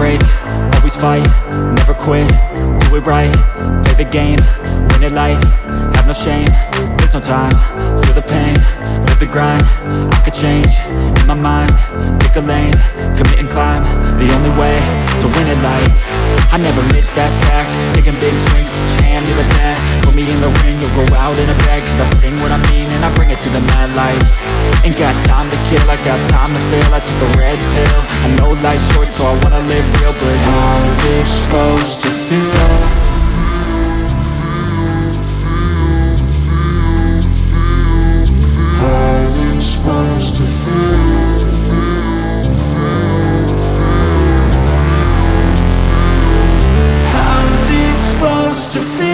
break, always fight, never quit, do it right, play the game, win it life, have no shame, there's no time, feel the pain, live the grind, I could change, in my mind, pick a lane, commit and climb, the only way to win it life. I never miss, that's fact, taking big swings, put your hand to the bat, put me in the ring, you'll go out in a bag, cause I sing what I mean and I bring it to the mad light. Ain't got time to kill, I got time to feel, I took the red pill, I know life's short so I wanna live real, but how's it supposed to feel? How's it supposed to feel? How's it supposed to feel?